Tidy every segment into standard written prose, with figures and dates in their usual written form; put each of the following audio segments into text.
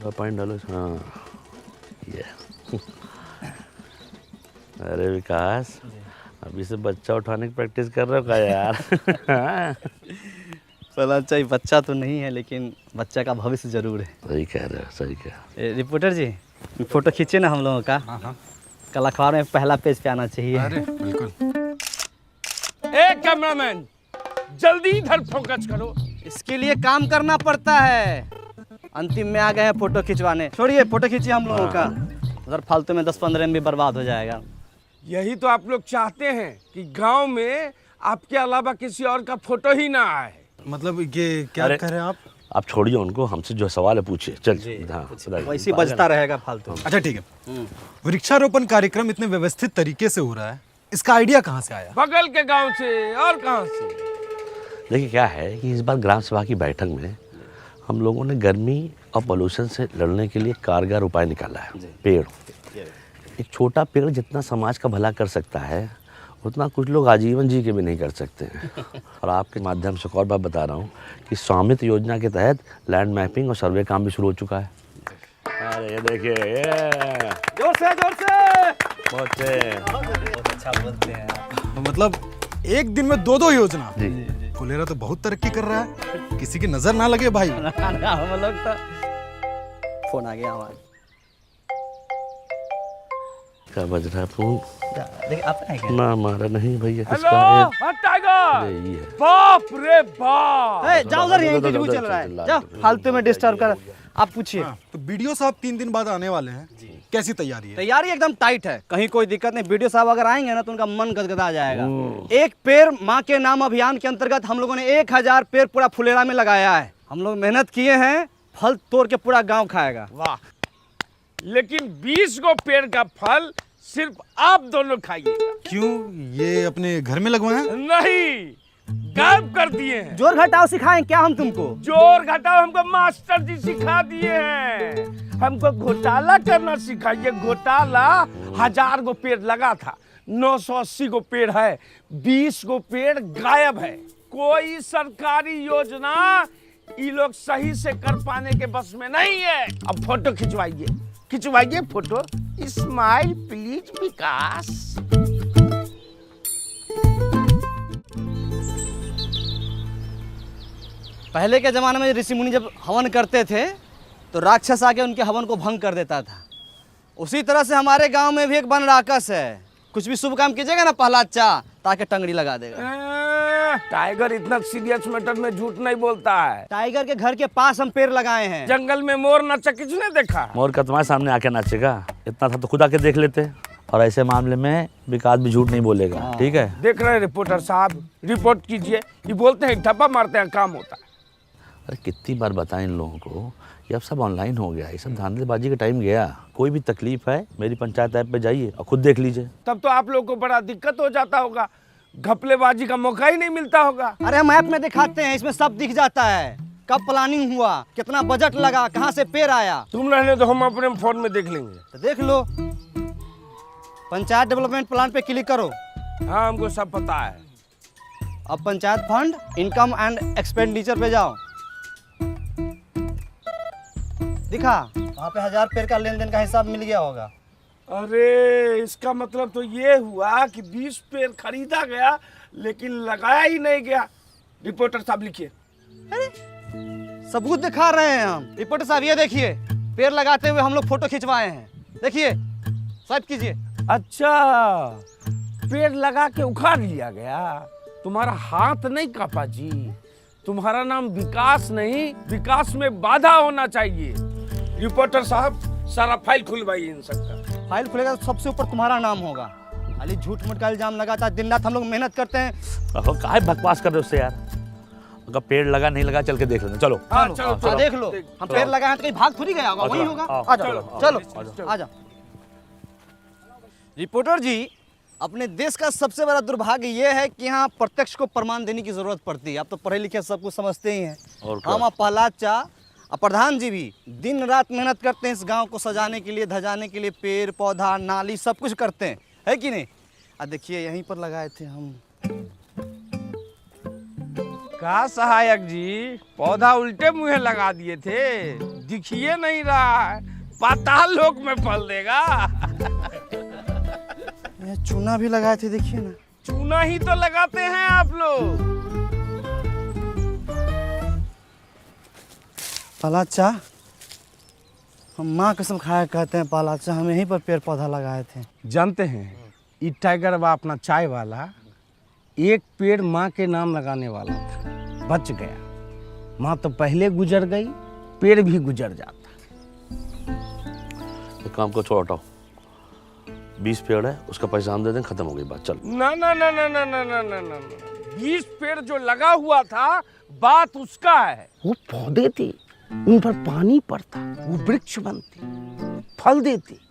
थोड़ा पानी डालो। हाँ ये अरे विकास, अभी से बच्चा उठाने की प्रैक्टिस कर रहे हो क्या यार? पलाचा ही बच्चा तो नहीं है, लेकिन बच्चा का भविष्य जरूर है। सही कह रहे हो, सही कह रहे रिपोर्टर जी, फोटो खींचे ना हम लोगों का। हाँ। कल अखबार में पहला पेज पे आना चाहिए। अरे बिल्कुल। ए कैमरामैन, जल्दी इधर फोकस करो। इसके लिए काम करना पड़ता है। अंतिम में आ गए हैं फोटो खिंचवाने। छोड़िए, फोटो खींचिए हम लोगों का। उधर फालतू में 10-15 MB बर्बाद हो जाएगा। यही तो आप लोग चाहते हैं कि गांव में आपके अलावा किसी और का फोटो ही ना आए। मतलब ये क्या अरे, कह रहे हैं आप? आप छोड़िए उनको, हमसे जो सवाल है पूछिए। चल हाँ, वैसे बजता रहेगा फालतू। अच्छा ठीक है। वृक्षारोपण कार्यक्रम इतने व्यवस्थित तरीके से हो रहा है, इसका आइडिया कहाँ से आया? बगल के गांव से और कहां से। देखिए क्या है कि इस बार ग्राम सभा की बैठक में हम लोगों ने गर्मी और पोल्यूशन से लड़ने के लिए कारगर उपाय निकाला है। पेड़, एक छोटा पेड़ जितना समाज का भला कर सकता है, उतना कुछ लोग आजीवन जी के भी नहीं कर सकते हैं। और आपके माध्यम से एक और बात बता रहा हूँ कि स्वामित्व योजना के तहत लैंड मैपिंग और सर्वे काम भी शुरू हो चुका है। अरे ये देखिए, ये जोर से बहुत अच्छा बोलते हैं आप। मतलब एक दिन में 2 योजना। जी। फुलेरा तो बहुत तरक्की कर रहा है, किसी की नजर ना लगे भाई। हम लोग तो फोन आ गया हमारा। क्या बज रहा है फोन? देखिए आपका है क्या? ना हमारा नहीं भैया, हेलो किसका है? हाँ टाइगर, अरे ये है। बाप रे बाप। जाओ उधर, यहीं पे चल रहा है। जाओ, फालतू में डिस्टर्ब कर। आप पूछिए। तो बीडीओ साहब 3 दिन बाद आने वाले हैं, कैसी तैयारी है? तैयारी एकदम टाइट है, कहीं कोई दिक्कत नहीं। वीडियो साहब अगर आएंगे ना तो उनका मन गदगदा जाएगा। एक पेड़ माँ के नाम अभियान के अंतर्गत हम लोगों ने 1000 पेड़ पूरा फुलेरा में लगाया है। हम लोग मेहनत किए हैं, फल तोड़ के पूरा गांव खाएगा। वाह, लेकिन 20 गो पेड़ का फल सिर्फ आप दोनों खाइएगा। क्यों, ये अपने घर में लगवाए हैं? नहीं, गायब कर दिए हैं। जोर घटाओ सिखाएं क्या हम तुमको? जोर घटाओ हमको मास्टर जी सिखा दिए हैं। हमको घोटाला करना सिखाइए। घोटाला 1000 गो पेड़ लगा था, 980 गो पेड़ है, 20 गो पेड़ गायब है। कोई सरकारी योजना ये लोग सही से कर पाने के बस में नहीं है। अब फोटो खिंचवाइए, खिंचवाइए फोटो। स्माइल प्लीज विकास। पहले के जमाने में ऋषि मुनि जब हवन करते थे तो राक्षस आके उनके हवन को भंग कर देता था। उसी तरह से हमारे गांव में भी एक वन राक्षस है। कुछ भी शुभ काम कीजिएगा ना पहलाचा, ताकि टंगड़ी लगा देगा। टाइगर इतना सीरियस मैटर में झूठ नहीं बोलता है। टाइगर के घर के पास हम पेड़ लगाए हैं। जंगल में मोर नाचा किसने देखा? मोर का तुम्हारे सामने आके नाचेगा? इतना था तो खुद आके देख लेते। और ऐसे मामले में विकास भी झूठ नहीं बोलेगा, ठीक है? देख रहे हैं रिपोर्टर साहब, रिपोर्ट कीजिए। ये बोलते हैं ठप्पा मारते हैं, काम होता है। अरे कितनी बार बताएं इन लोगों को, ये अब सब ऑनलाइन हो गया, ये सब धांधलेबाजी का टाइम गया। कोई भी तकलीफ है मेरी पंचायत ऐप पे जाइए और खुद देख लीजिए। तब तो आप लोगों को बड़ा दिक्कत हो जाता होगा, घपलेबाजी का मौका ही नहीं मिलता होगा। अरे हम ऐप में दिखाते हैं, इसमें सब दिख जाता है। कब प्लानिंग हुआ, कितना बजट लगा, कहाँ से पेड़ आया। तुम रहने तो हम अपने फोन में देख लेंगे। तो देख लो, पंचायत डेवलपमेंट प्लान पे क्लिक करो। हाँ, हमको सब पता है। अब panchayat fund, income and expenditure पे जाओ। दिखा वहाँ पे 1000 पेड़ का लेन देन का हिसाब मिल गया होगा। अरे इसका मतलब तो ये हुआ कि 20 पेड़ खरीदा गया लेकिन लगाया ही नहीं गया। रिपोर्टर साहब लिखिए। सबूत दिखा रहे हैं हम। रिपोर्टर साहब ये देखिए, पेड़ लगाते हुए हम लोग फोटो खिंचवाए हैं। देखिए, स्वाइप कीजिए। अच्छा, पेड़ लगा के उखाड़ लिया गया। तुम्हारा हाथ नहीं कापा जी। तुम्हारा नाम विकास नहीं, विकास में बाधा होना चाहिए। रिपोर्टर साहब, सारा फाइल खुलवाइए इन सबका। फाइल खुलेगा तो सबसे ऊपर तुम्हारा नाम होगा। खाली झूठ मूठ का इल्जाम लगाता है। दिन रात हम लोग मेहनत करते हैं। काहे बकवास कर रहे हो उससे यार? अगर पेड़ लगा नहीं लगा चल के देख लेना। चलो हाँ, चलो देख लो। हम पेड़ लगाए हैं तो कहीं भाग थोड़ी गया होगा, वही होगा। आ जाओ, चलो आ जाओ। रिपोर्टर जी, अपने देश का सबसे बड़ा दुर्भाग्य ये है कि यहाँ प्रत्यक्ष को प्रमाण देने की जरूरत पड़ती है। आप तो पढ़े लिखे सब कुछ समझते ही हैं। हम और पहलाचा और प्रधान जी भी दिन रात मेहनत करते हैं इस गांव को सजाने के लिए, धजाने के लिए। पेड़ पौधा नाली सब कुछ करते हैं, है कि नहीं? देखिए यहीं पर लगाए थे हम। का सहायक जी, पौधा उल्टे मुंह लगा दिए थे। दिखिए नहीं रहा है, पाताल लोक में फल देगा। ये चूना भी लगाए थे, देखिए ना। चूना ही तो लगाते हैं आप लोग। पालाचा, हम माँ कसम खाया कहते हैं पालाचा, हम यहीं पर पेड़ पौधा लगाए थे। जानते हैं, ये टाइगर बा अपना चाय वाला एक पेड़ माँ के नाम लगाने वाला था, बच गया। माँ तो पहले गुजर गई, पेड़ भी गुजर जाता। एक काम को छोड़ हटाओ, 20 पेड़ है, उसका पैसा हम दे दें, खत्म हो गई बात, चल। ना ना ना ना ना ना ना ना ना 20 पेड़ जो लगा हुआ था, बात उसका है। वो पौधे थे, उन पर पानी पड़ता, वो वृक्ष बनते, फल देते।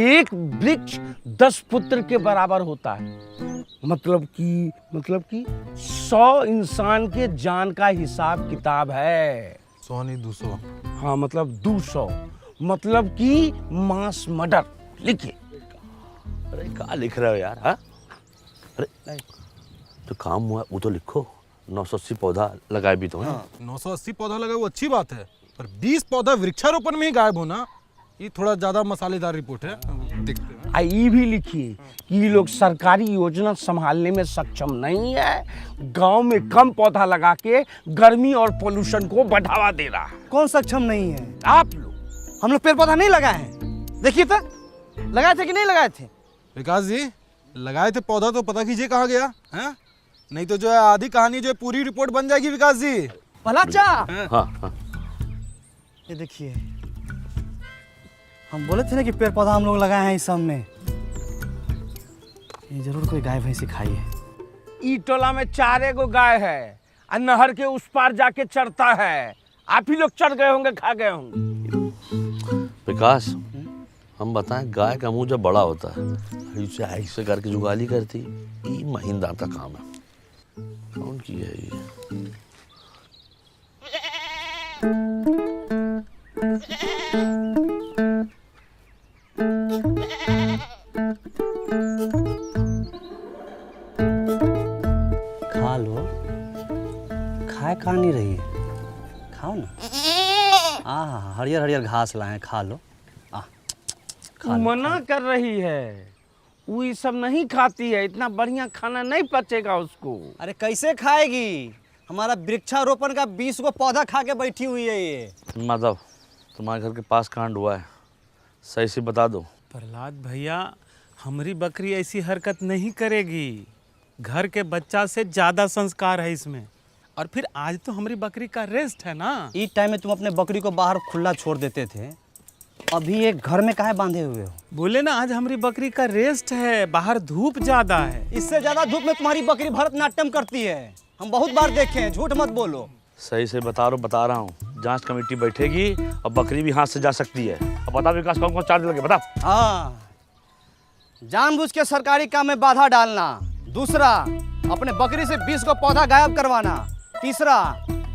एक वृक्ष 10 पुत्र के बराबर होता है। मतलब कि 100 इंसान के जान का हिसाब किताब है। 100 नहीं 200। हाँ मतलब 200, मतलब कि मास मर्डर। लिखिए। अरे क्या लिख रहे हो यार? हाँ, अरे जो काम हुआ वो तो लिखो। 980 पौधा लगाए भी तो हैं। 980 पौधा लगा वो अच्छी बात है, पर 20 पौधा वृक्षारोपण में ही गायब होना, ये थोड़ा ज्यादा मसालेदार रिपोर्ट है। देखते हैं। ये भी लिखिए कि ये लोग सरकारी योजना संभालने में सक्षम नहीं है, गांव में कम पौधा लगा के गर्मी और पोल्यूशन को बढ़ावा दे रहा है। कौन सक्षम नहीं है? आप लोग। हम लोग पेड़ पौधा नहीं लगाए हैं। देखिए तो, लगाए थे कि नहीं लगाए थे? विकास जी, लगाए थे पौधा तो पता कीजिए कहाँ गया है, नहीं तो जो है आधी कहानी जो है पूरी रिपोर्ट बन जाएगी। विकास जी, पालाचा, हाँ हाँ, ये देखिए, हम बोले थे ना कि पेड़ पौधा हम लोग लगाए हैं इस सब में। ये जरूर कोई गाय भैंसी खाई है। ई टोला में 4 गो गाय है और नहर के उस पार जाके चरता है। आप ही लोग चढ़ गए होंगे, खा गए होंगे। विकास, हम बताएं, गाय का मुंह जब बड़ा होता है, इसे ऐसे करके जुगाली करती, ये महीनदार का काम है। कौन की है ये? खा लो, खाए खा नहीं रही है, खाओ ना। हरियर हरियर घास लाए हैं, खा लो। खा लो। मना कर रही है, वो ये सब नहीं खाती है, इतना बढ़िया खाना नहीं पचेगा उसको। अरे कैसे खाएगी? हमारा वृक्षारोपण का 20 गो पौधा खा के बैठी हुई है ये। माधव, तुम्हारे घर के पास कांड हुआ है, सही से बता दो। प्रहलाद भैया, हमारी बकरी ऐसी हरकत नहीं करेगी। घर के बच्चा से ज्यादा संस्कार है इसमें। और फिर आज तो हमारी बकरी का रेस्ट है ना। इस टाइम में तुम अपने बकरी को बाहर खुला छोड़ देते थे, अभी एक घर में काहे बांधे हुए हो? बोले ना, आज हमारी बकरी का रेस्ट है, बाहर धूप ज्यादा है। इससे ज्यादा धूप में तुम्हारी बकरी भरतनाट्यम करती है, हम बहुत बार देखे हैं, झूठ मत बोलो। सही से बता रहा हूँ, जांच कमेटी बैठेगी और बकरी भी हाथ से जा सकती है। अब बता विकास, कौन कौन चार्ज लगे, बता। हाँ, जानबूझ के सरकारी काम में बाधा डालना। दूसरा, अपने बकरी से 20 को पौधा गायब करवाना। तीसरा,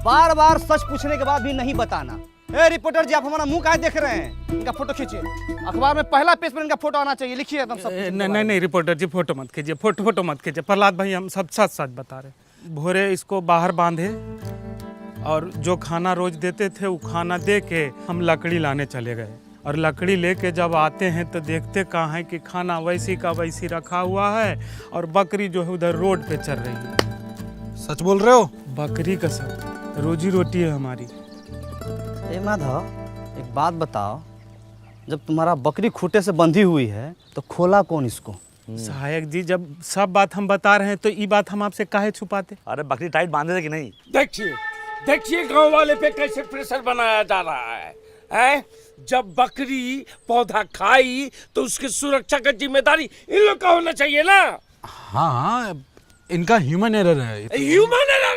बार बार सच पूछने के बाद भी नहीं बताना। ए रिपोर्टर जी, आप हमारा मुंह काहे देख रहे हैं? इनका फोटो खींचिए, अखबार में पहला पेज पर इनका फोटो आना चाहिए। लिखिए एकदम सब। नहीं रिपोर्टर जी, फोटो मत कीजिए, फोटो मत कीजिए। प्रहलाद भाई, हम सब सच सच बता रहे। भोरे इसको बाहर बांधे और जो खाना रोज देते थे वो खाना दे के हम लकड़ी लाने चले गए। और लकड़ी लेके जब आते हैं तो देखते कहाँ है कि खाना वैसी का वैसी रखा हुआ है और बकरी जो है उधर रोड पे चल रही है। सच बोल रहे हो? बकरी का सब रोजी रोटी है हमारी। ए माधव, एक बात बताओ, जब तुम्हारा बकरी खूंटे से बंधी हुई है तो खोला कौन इसको? सहायक जी, जब सब बात हम बता रहे हैं तो ये बात हम आपसे काहे छुपाते? अरे बकरी टाइट बांधे थे कि नहीं? देखिए गांव वाले पे कैसे प्रेशर बनाया जा रहा है? जब बकरी पौधा खाई तो उसकी सुरक्षा का जिम्मेदारी इन लोग का होना चाहिए ना। हाँ, इनका ह्यूमन एरर है। Human error.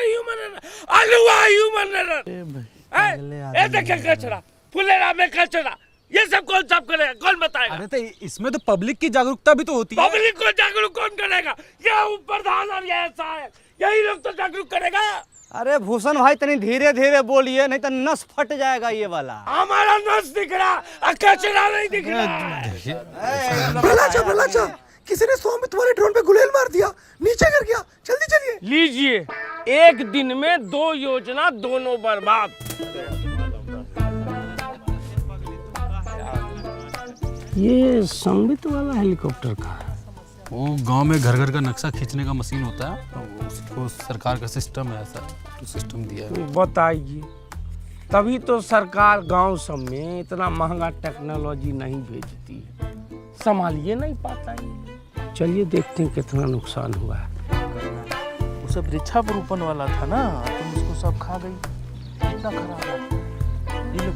देखिए कचरा, फुलेरा में कचरा, ये सब कौन साफ करेगा, कौन बताएगा? अरे तो इसमें तो पब्लिक की जागरूकता भी तो होती है। पब्लिक को जागरूक कौन करेगा? ये प्रधान और ये सहायक, यही लोग तो जागरूक करेगा। अरे भूषण भाई, तनी धीरे धीरे बोलिए, नहीं तो नस फट जाएगा ये वाला। हमारा नस दिख रहा, कचरा नहीं दिख रहा। प्रहलाद, किसी ने स्वामी तुम्हारे ड्रोन पे गुलेल मार दिया, नीचे गिर गया, जल्दी चलिए। लीजिए, एक दिन में 2 योजना, दोनों बर्बाद। ये संबित वाला हेलीकॉप्टर का है। वो गांव में घर घर का नक्शा खींचने का मशीन होता है, उसको सरकार का सिस्टम है, ऐसा तो सिस्टम दिया है। बताइए, तभी तो सरकार गांव सब में इतना महंगा टेक्नोलॉजी नहीं भेजती है, संभालिए नहीं पाता है। चलिए देखते हैं कितना नुकसान हुआ है। वो सब वृक्षारोपण वाला था ना, तुम उसको सब खा गई, कितना खराब है।